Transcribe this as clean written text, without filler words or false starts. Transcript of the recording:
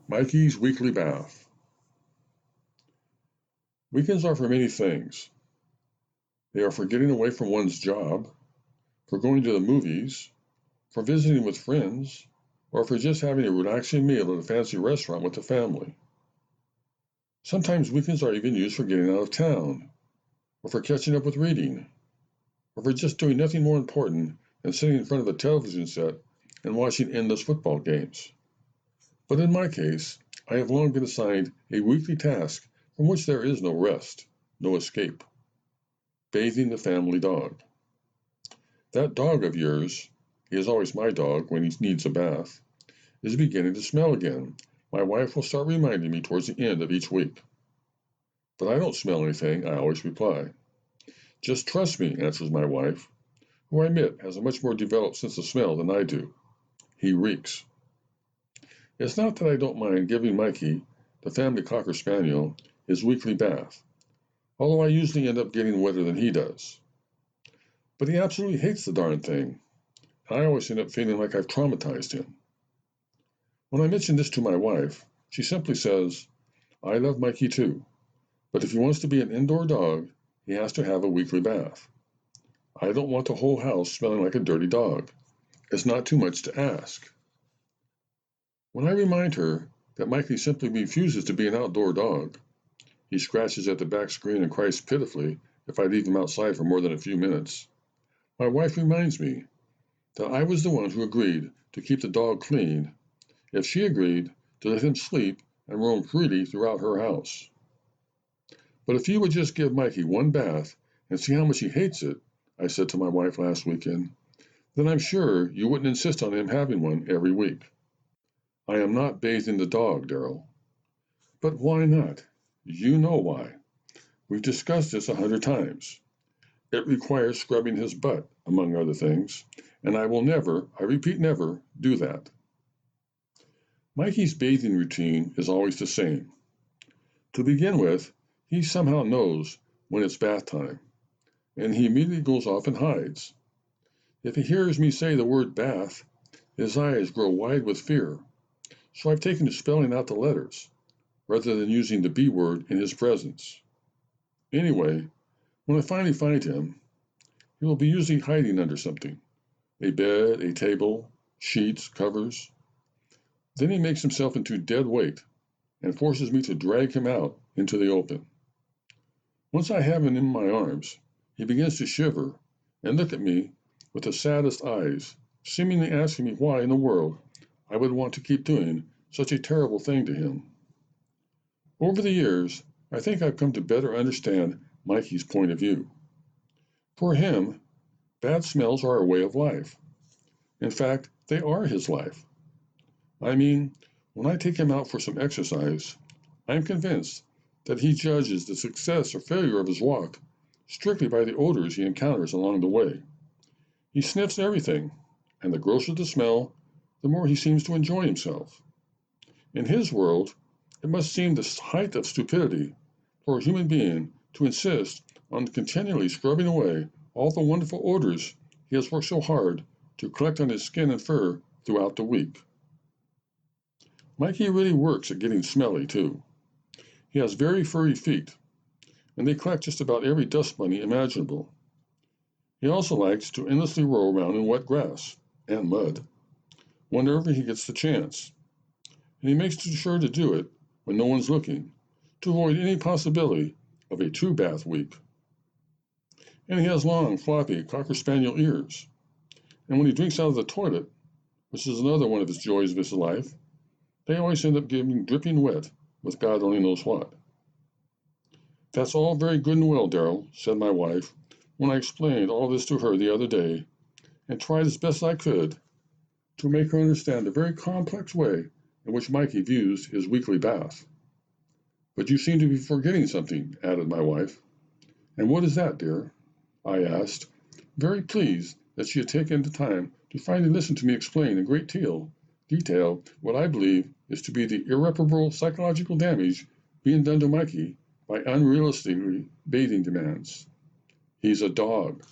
Mikey's weekly bath. Weekends are for many things. They are for getting away from one's job, for going to the movies, for visiting with friends, or for just having a relaxing meal at a fancy restaurant with the family. Sometimes weekends are even used for getting out of town, or for catching up with reading, or for just doing nothing more important than sitting in front of a television set and watching endless football games. But in my case, I have long been assigned a weekly task from which there is no rest, no escape: bathing the family dog. That dog of yours, he is always my dog when he needs a bath, is beginning to smell again. My wife will start reminding me towards the end of each week. But I don't smell anything, I always reply. Just trust me, answers my wife, who I admit has a much more developed sense of smell than I do. He reeks. It's not that I don't mind giving Mikey, the family Cocker Spaniel, his weekly bath, although I usually end up getting wetter than he does. But he absolutely hates the darn thing, and I always end up feeling like I've traumatized him. When I mention this to my wife, she simply says, I love Mikey too, but if he wants to be an indoor dog, he has to have a weekly bath. I don't want the whole house smelling like a dirty dog. It's not too much to ask. When I remind her that Mikey simply refuses to be an outdoor dog, he scratches at the back screen and cries pitifully if I leave him outside for more than a few minutes, my wife reminds me that I was the one who agreed to keep the dog clean if she agreed to let him sleep and roam freely throughout her house. But if you would just give Mikey one bath and see how much he hates it, I said to my wife last weekend, then I'm sure you wouldn't insist on him having one every week. I am not bathing the dog, Daryl. But why not? You know why. We've discussed this 100 times. It requires scrubbing his butt, among other things, and I will never, I repeat never, do that. Mikey's bathing routine is always the same. To begin with, he somehow knows when it's bath time, and he immediately goes off and hides. If he hears me say the word bath, his eyes grow wide with fear, so I've taken to spelling out the letters, rather than using the B word in his presence. Anyway, when I finally find him, he will be usually hiding under something: a bed, a table, sheets, covers. Then he makes himself into dead weight and forces me to drag him out into the open. Once I have him in my arms, he begins to shiver and look at me with the saddest eyes, seemingly asking me why in the world I would want to keep doing such a terrible thing to him. Over the years, I think I've come to better understand Mikey's point of view. For him, bad smells are a way of life. In fact, they are his life. I mean, when I take him out for some exercise, I'm convinced that he judges the success or failure of his walk strictly by the odors he encounters along the way. He sniffs everything, and the grosser the smell, the more he seems to enjoy himself. In his world, it must seem the height of stupidity for a human being to insist on continually scrubbing away all the wonderful odors he has worked so hard to collect on his skin and fur throughout the week. Mikey really works at getting smelly, too. He has very furry feet, and they collect just about every dust bunny imaginable. He also likes to endlessly roll around in wet grass and mud whenever he gets the chance, and he makes sure to do it when no one's looking, to avoid any possibility of a two-bath week. And he has long, floppy Cocker Spaniel ears, and when he drinks out of the toilet, which is another one of his joys of his life, they always end up getting dripping wet with God only knows what. That's all very good and well, Daryl, said my wife, when I explained all this to her the other day, and tried as best I could to make her understand the very complex way in which Mikey views his weekly bath. But you seem to be forgetting something, added my wife. And what is that, dear? I asked, very pleased that she had taken the time to finally listen to me explain in great detail what I believe is to be the irreparable psychological damage being done to Mikey by unrealistically bathing demands. He's a dog.